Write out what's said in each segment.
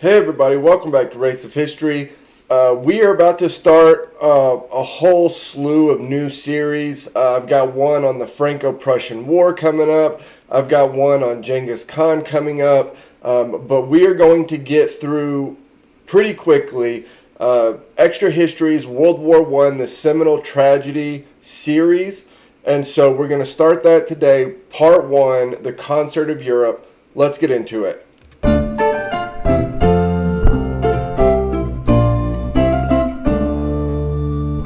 Hey everybody, welcome back to Race of History. We are about to start a whole slew of new series. I've got one on the Franco-Prussian War coming up. I've got one on Genghis Khan coming up. But we are going to get through pretty quickly Extra Histories, World War I, the Seminal Tragedy series. And so we're going to start that today, part one, the Concert of Europe. Let's get into it.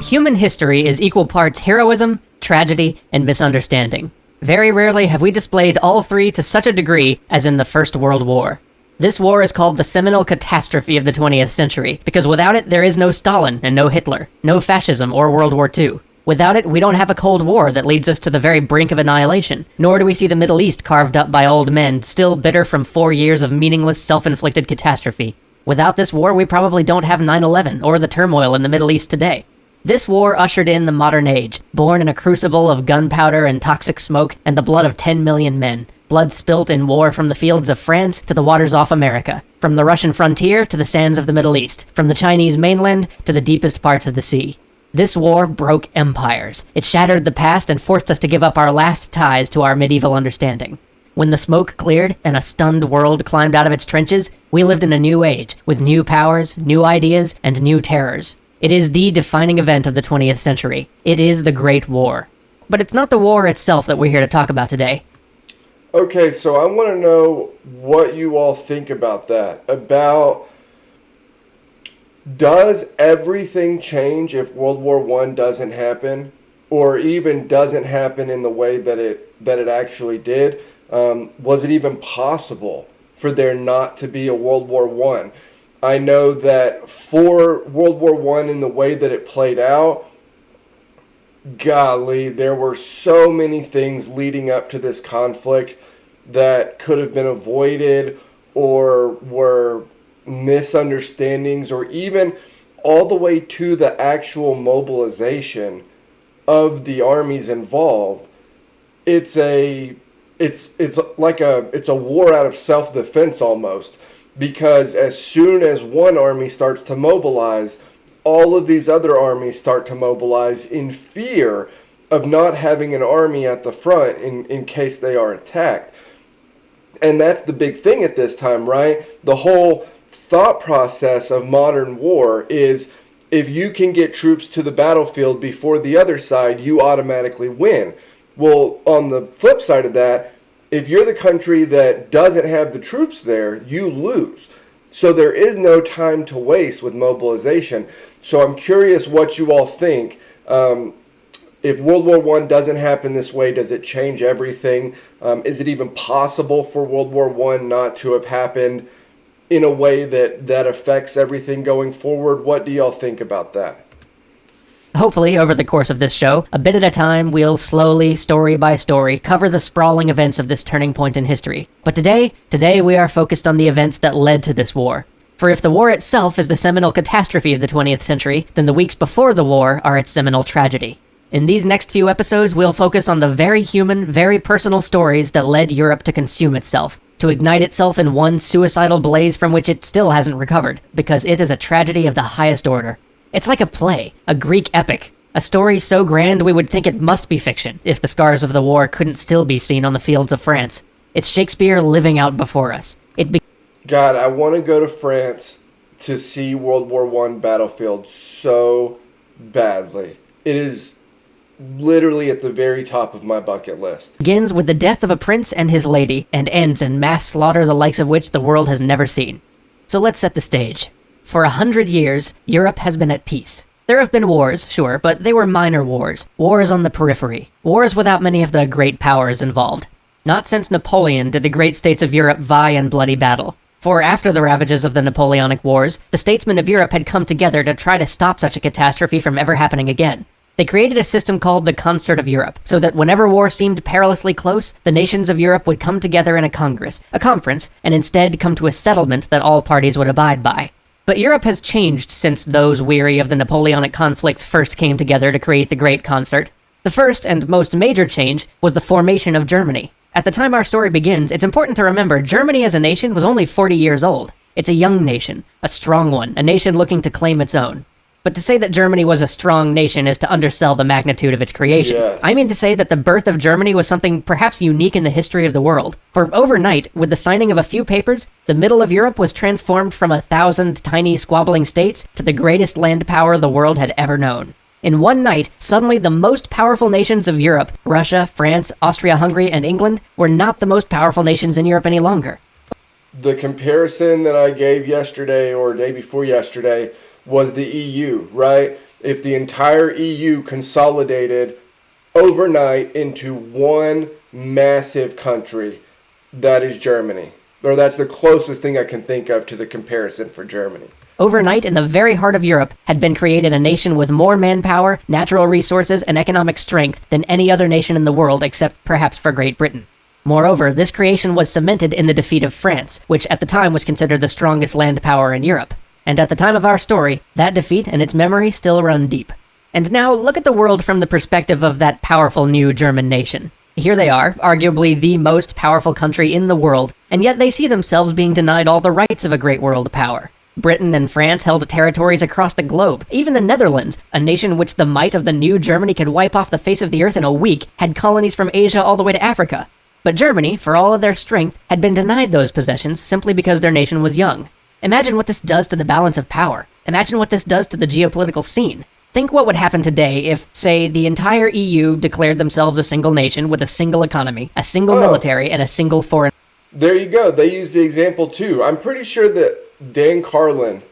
Human history is equal parts heroism, tragedy, and misunderstanding. Very rarely have we displayed all three to such a degree as in the First World War. This war is called the seminal catastrophe of the 20th century, because without it there is no Stalin and no Hitler, no fascism or World War II. Without it, we don't have a Cold War that leads us to the very brink of annihilation, nor do we see the Middle East carved up by old men, still bitter from 4 years of meaningless self-inflicted catastrophe. Without this war, we probably don't have 9/11 or the turmoil in the Middle East today. This war ushered in the modern age, born in a crucible of gunpowder and toxic smoke and the blood of 10 million men. Blood spilt in war from the fields of France to the waters off America, from the Russian frontier to the sands of the Middle East, from the Chinese mainland to the deepest parts of the sea. This war broke empires. It shattered the past and forced us to give up our last ties to our medieval understanding. When the smoke cleared and a stunned world climbed out of its trenches, we lived in a new age, with new powers, new ideas, and new terrors. It is the defining event of the 20th century. It is the Great War. But it's not the war itself that we're here to talk about today. Okay, so I want to know what you all think about that. Does everything change if World War I doesn't happen? Or even doesn't happen in the way that it actually did? Was it even possible for there not to be a World War I? I know that for World War I, in the way that it played out, golly, there were so many things leading up to this conflict that could have been avoided or were misunderstandings, or even all the way to the actual mobilization of the armies involved. It's a war out of self-defense almost. Because as soon as one army starts to mobilize, all of these other armies start to mobilize in fear of not having an army at the front in case they are attacked. And that's the big thing at this time, right? The whole thought process of modern war is if you can get troops to the battlefield before the other side, you automatically win. Well, on the flip side of that, if you're the country that doesn't have the troops there, you lose. So there is no time to waste with mobilization. So I'm curious what you all think. If World War I doesn't happen this way, does it change everything? Is it even possible for World War I not to have happened in a way that affects everything going forward? What do y'all think about that? Hopefully, over the course of this show, a bit at a time, we'll slowly, story by story, cover the sprawling events of this turning point in history. But today we are focused on the events that led to this war. For if the war itself is the seminal catastrophe of the 20th century, then the weeks before the war are its seminal tragedy. In these next few episodes, we'll focus on the very human, very personal stories that led Europe to consume itself, to ignite itself in one suicidal blaze from which it still hasn't recovered, because it is a tragedy of the highest order. It's like a play, a Greek epic, a story so grand we would think it must be fiction if the scars of the war couldn't still be seen on the fields of France. It's Shakespeare living out before us. God, I want to go to France to see World War I battlefield so badly. It is literally at the very top of my bucket list. Begins with the death of a prince and his lady, and ends in mass slaughter the likes of which the world has never seen. So let's set the stage. For 100 years, Europe has been at peace. There have been wars, sure, but they were minor wars. Wars on the periphery. Wars without many of the great powers involved. Not since Napoleon did the great states of Europe vie in bloody battle. For after the ravages of the Napoleonic Wars, the statesmen of Europe had come together to try to stop such a catastrophe from ever happening again. They created a system called the Concert of Europe, so that whenever war seemed perilously close, the nations of Europe would come together in a congress, a conference, and instead come to a settlement that all parties would abide by. But Europe has changed since those weary of the Napoleonic conflicts first came together to create the Great Concert. The first and most major change was the formation of Germany. At the time our story begins, it's important to remember Germany as a nation was only 40 years old. It's a young nation, a strong one, a nation looking to claim its own. But to say that Germany was a strong nation is to undersell the magnitude of its creation. Yes. I mean to say that the birth of Germany was something perhaps unique in the history of the world. For overnight, with the signing of a few papers, the middle of Europe was transformed from 1,000 tiny squabbling states to the greatest land power the world had ever known. In one night, suddenly the most powerful nations of Europe, Russia, France, Austria-Hungary, and England, were not the most powerful nations in Europe any longer. The comparison that I gave yesterday or day before yesterday was the EU, right? If the entire EU consolidated overnight into one massive country, that is Germany. Or that's the closest thing I can think of to the comparison for Germany. Overnight, in the very heart of Europe, had been created a nation with more manpower, natural resources, and economic strength than any other nation in the world except perhaps for Great Britain. Moreover, this creation was cemented in the defeat of France, which at the time was considered the strongest land power in Europe. And at the time of our story, that defeat and its memory still run deep. And now, look at the world from the perspective of that powerful new German nation. Here they are, arguably the most powerful country in the world, and yet they see themselves being denied all the rights of a great world power. Britain and France held territories across the globe. Even the Netherlands, a nation which the might of the new Germany could wipe off the face of the earth in a week, had colonies from Asia all the way to Africa. But Germany, for all of their strength, had been denied those possessions simply because their nation was young. Imagine what this does to the balance of power. Imagine what this does to the geopolitical scene. Think what would happen today if, say, the entire EU declared themselves a single nation with a single economy, a single military, and a single foreign... There you go. They use the example too. I'm pretty sure that Dan Carlin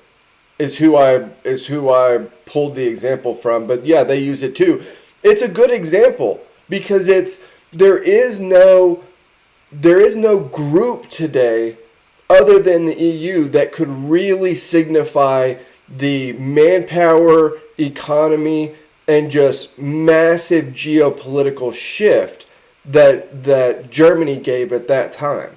is who I pulled the example from, but yeah, they use it too. It's a good example because there is no group today other than the EU that could really signify the manpower, economy, and just massive geopolitical shift that Germany gave at that time.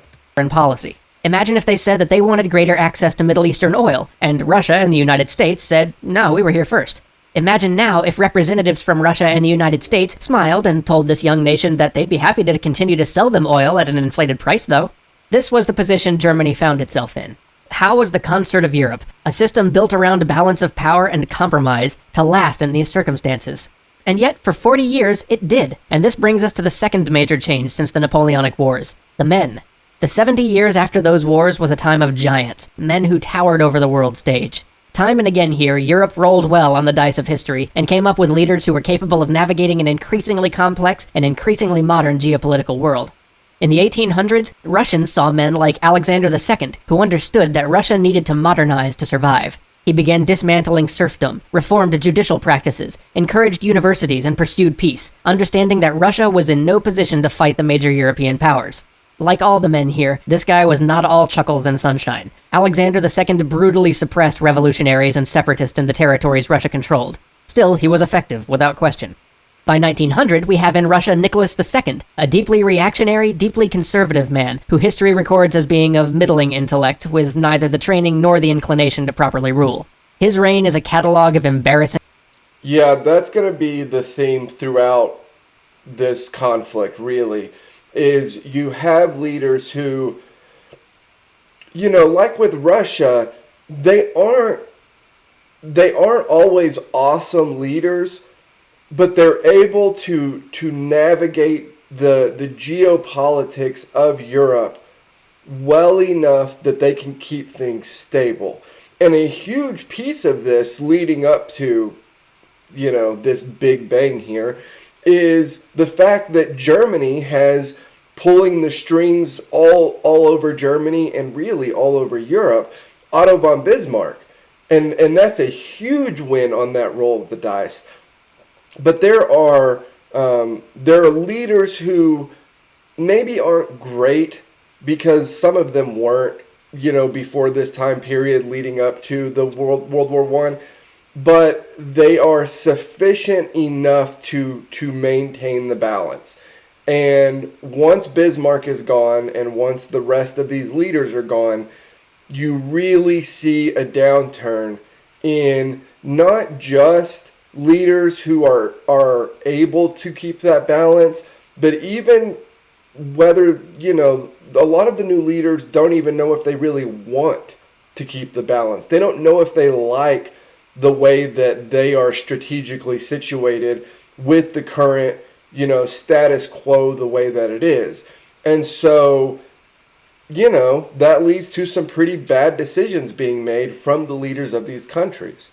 Policy. Imagine if they said that they wanted greater access to Middle Eastern oil, and Russia and the United States said, no, we were here first. Imagine now if representatives from Russia and the United States smiled and told this young nation that they'd be happy to continue to sell them oil at an inflated price, though. This was the position Germany found itself in. How was the concert of Europe, a system built around a balance of power and compromise, to last in these circumstances? And yet, for 40 years, it did. And this brings us to the second major change since the Napoleonic Wars: the men. The 70 years after those wars was a time of giants, men who towered over the world stage. Time and again here, Europe rolled well on the dice of history and came up with leaders who were capable of navigating an increasingly complex and increasingly modern geopolitical world. In the 1800s, Russians saw men like Alexander II, who understood that Russia needed to modernize to survive. He began dismantling serfdom, reformed judicial practices, encouraged universities, and pursued peace, understanding that Russia was in no position to fight the major European powers. Like all the men here, this guy was not all chuckles and sunshine. Alexander II brutally suppressed revolutionaries and separatists in the territories Russia controlled. Still, he was effective, without question. By 1900, we have in Russia Nicholas II, a deeply reactionary, deeply conservative man, who history records as being of middling intellect, with neither the training nor the inclination to properly rule. His reign is a catalog of embarrassing... Yeah, that's going to be the theme throughout this conflict, really, is you have leaders who, like with Russia, they aren't always awesome leaders, but they're able to navigate the geopolitics of Europe well enough that they can keep things stable. And a huge piece of this leading up to, this big bang here is the fact that Germany has pulling the strings all over Germany and really all over Europe, Otto von Bismarck. And that's a huge win on that roll of the dice. But there are leaders who maybe aren't great because some of them weren't, before this time period leading up to the World War I, but they are sufficient enough to maintain the balance. And once Bismarck is gone and once the rest of these leaders are gone, you really see a downturn in not just leaders who are able to keep that balance, but even whether, a lot of the new leaders don't even know if they really want to keep the balance. They don't know if they like the way that they are strategically situated with the current, status quo the way that it is. And so, that leads to some pretty bad decisions being made from the leaders of these countries.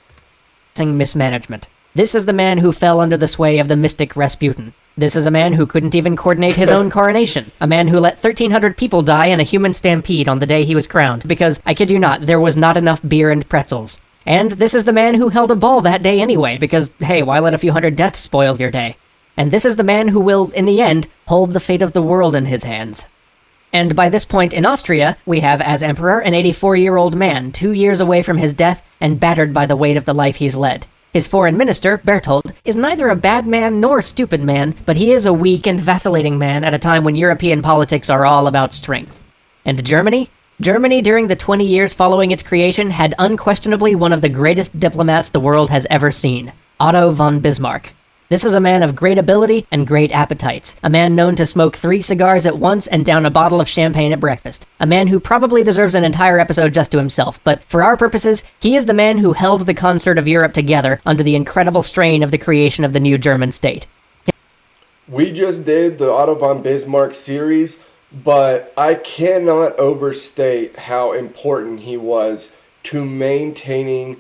Mismanagement. This is the man who fell under the sway of the mystic Rasputin. This is a man who couldn't even coordinate his own coronation. A man who let 1,300 people die in a human stampede on the day he was crowned, because, I kid you not, there was not enough beer and pretzels. And this is the man who held a ball that day anyway, because, hey, why let a few hundred deaths spoil your day? And this is the man who will, in the end, hold the fate of the world in his hands. And by this point in Austria, we have as emperor an 84-year-old man, 2 years away from his death and battered by the weight of the life he's led. His foreign minister, Berthold, is neither a bad man nor a stupid man, but he is a weak and vacillating man at a time when European politics are all about strength. And Germany? Germany, during the 20 years following its creation, had unquestionably one of the greatest diplomats the world has ever seen, Otto von Bismarck. This is a man of great ability and great appetites, a man known to smoke 3 cigars at once and down a bottle of champagne at breakfast, a man who probably deserves an entire episode just to himself, but for our purposes, he is the man who held the concert of Europe together under the incredible strain of the creation of the new German state. We just did the Otto von Bismarck series, but I cannot overstate how important he was to maintaining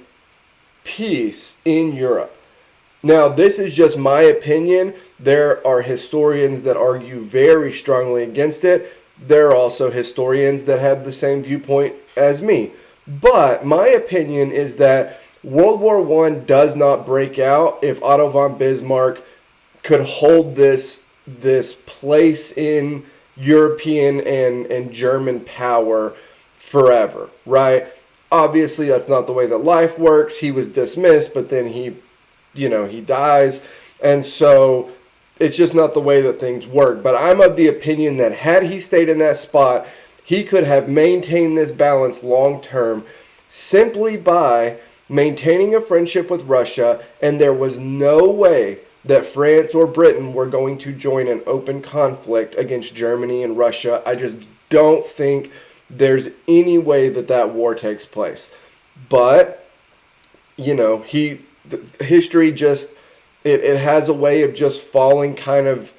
peace in Europe. Now, this is just my opinion. There are historians that argue very strongly against it. There are also historians that have the same viewpoint as me. But my opinion is that World War I does not break out if Otto von Bismarck could hold this place in European and German power forever, right? Obviously, that's not the way that life works. He was dismissed, but then he dies. And so it's just not the way that things work. But I'm of the opinion that had he stayed in that spot, he could have maintained this balance long term simply by maintaining a friendship with Russia. And there was no way that France or Britain were going to join an open conflict against Germany and Russia. I just don't think there's any way that war takes place. But, history just, it has a way of just falling kind of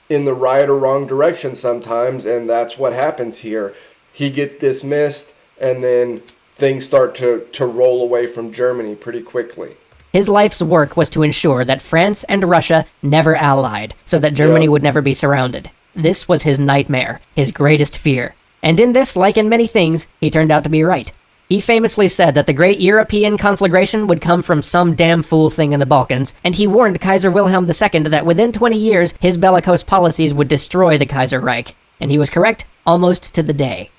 in the right or wrong direction sometimes, and that's what happens here. He gets dismissed, and then things start to roll away from Germany pretty quickly. His life's work was to ensure that France and Russia never allied, so that Germany would never be surrounded. This was his nightmare, his greatest fear. And in this, like in many things, he turned out to be right. He famously said that the great European conflagration would come from some damn fool thing in the Balkans, and he warned Kaiser Wilhelm II that within 20 years, his bellicose policies would destroy the Kaiserreich. And he was correct almost to the day.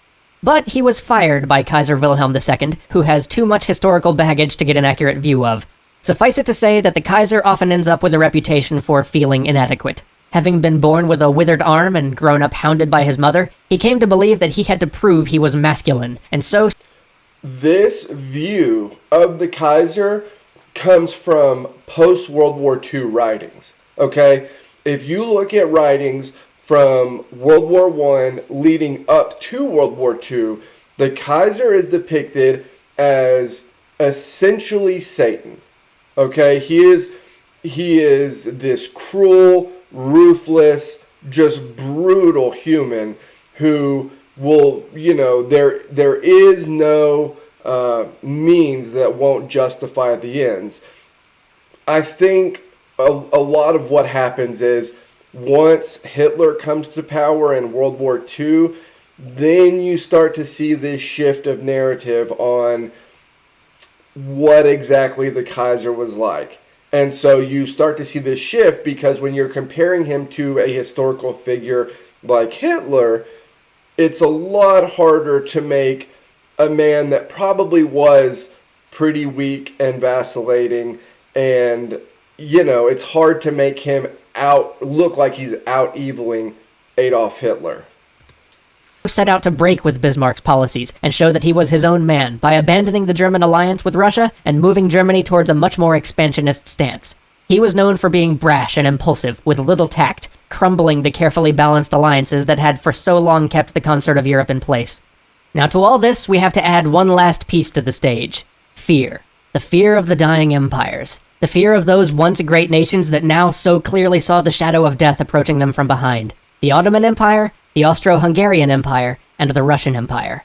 But he was fired by Kaiser Wilhelm II, who has too much historical baggage to get an accurate view of. Suffice it to say that the Kaiser often ends up with a reputation for feeling inadequate. Having been born with a withered arm and grown up hounded by his mother, he came to believe that he had to prove he was masculine, and so... This view of the Kaiser comes from post-World War II writings, okay? If you look at writings from World War I leading up to World War II, the Kaiser is depicted as essentially Satan. Okay, he is this cruel, ruthless, just brutal human who will, there is no means that won't justify the ends. I think a lot of what happens is once Hitler comes to power in World War II, then you start to see this shift of narrative on what exactly the Kaiser was like. And so you start to see this shift because when you're comparing him to a historical figure like Hitler, it's a lot harder to make a man that probably was pretty weak and vacillating, and it's hard to make him look like he's out-eviling Adolf Hitler. Set out to break with Bismarck's policies and show that he was his own man by abandoning the German alliance with Russia and moving Germany towards a much more expansionist stance. He was known for being brash and impulsive, with little tact, crumbling the carefully balanced alliances that had for so long kept the concert of Europe in place. Now, to all this, we have to add one last piece to the stage. Fear. The fear of the dying empires. The fear of those once great nations that now so clearly saw the shadow of death approaching them from behind. The Ottoman Empire, the Austro-Hungarian Empire, and the Russian Empire.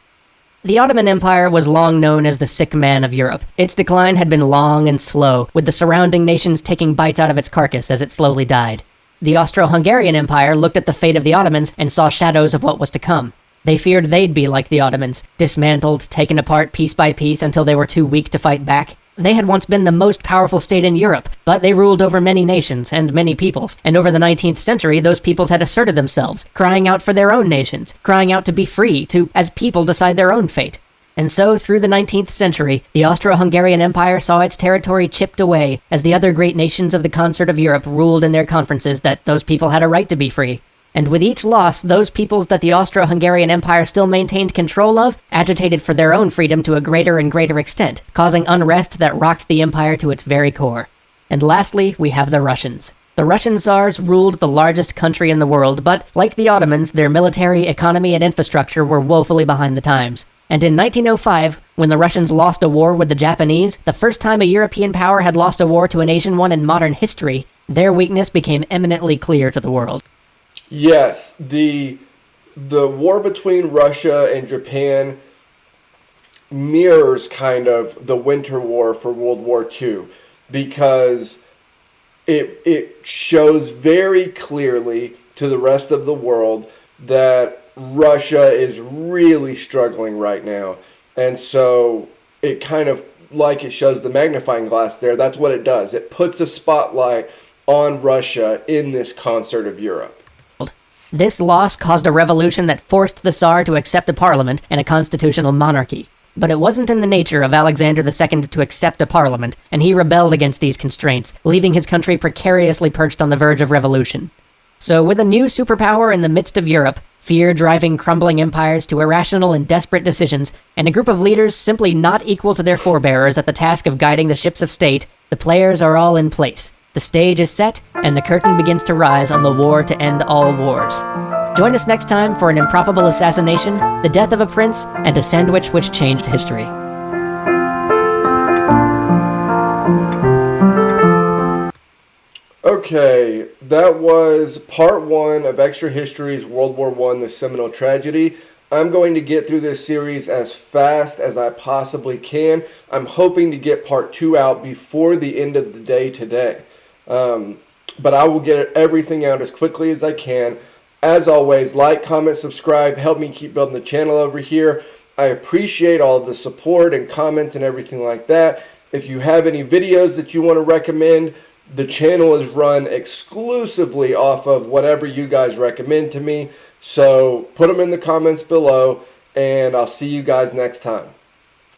The Ottoman Empire was long known as the sick man of Europe. Its decline had been long and slow, with the surrounding nations taking bites out of its carcass as it slowly died. The Austro-Hungarian Empire looked at the fate of the Ottomans and saw shadows of what was to come. They feared they'd be like the Ottomans, dismantled, taken apart piece by piece until they were too weak to fight back. They had once been the most powerful state in Europe, but they ruled over many nations and many peoples, and over the 19th century those peoples had asserted themselves, crying out for their own nations, crying out to be free, to, as people, decide their own fate. And so, through the 19th century, the Austro-Hungarian Empire saw its territory chipped away as the other great nations of the concert of Europe ruled in their conferences that those people had a right to be free. And with each loss, those peoples that the Austro-Hungarian Empire still maintained control of agitated for their own freedom to a greater and greater extent, causing unrest that rocked the empire to its very core. And lastly, we have the Russians. The Russian Tsars ruled the largest country in the world, but, like the Ottomans, their military, economy, and infrastructure were woefully behind the times. And in 1905, when the Russians lost a war with the Japanese, the first time a European power had lost a war to an Asian one in modern history, their weakness became eminently clear to the world. Yes, the war between Russia and Japan mirrors kind of the Winter War for World War II, because it shows very clearly to the rest of the world that Russia is really struggling right now. And so it kind of, like it shows the magnifying glass there, that's what it does. It puts a spotlight on Russia in this concert of Europe. This loss caused a revolution that forced the Tsar to accept a parliament and a constitutional monarchy. But it wasn't in the nature of Alexander II to accept a parliament, and he rebelled against these constraints, leaving his country precariously perched on the verge of revolution. So with a new superpower in the midst of Europe, fear driving crumbling empires to irrational and desperate decisions, and a group of leaders simply not equal to their forebearers at the task of guiding the ships of state, the players are all in place. The stage is set, and the curtain begins to rise on the war to end all wars. Join us next time for an improbable assassination, the death of a prince, and a sandwich which changed history. Okay, that was part 1 of Extra History's World War I, the Seminal Tragedy. I'm going to get through this series as fast as I possibly can. I'm hoping to get part 2 out before the end of the day today. But I will get everything out as quickly as I can. As always, like, comment, subscribe, help me keep building the channel over here. I appreciate all of the support and comments and everything like that. If you have any videos that you want to recommend, the channel is run exclusively off of whatever you guys recommend to me. So put them in the comments below, and I'll see you guys next time.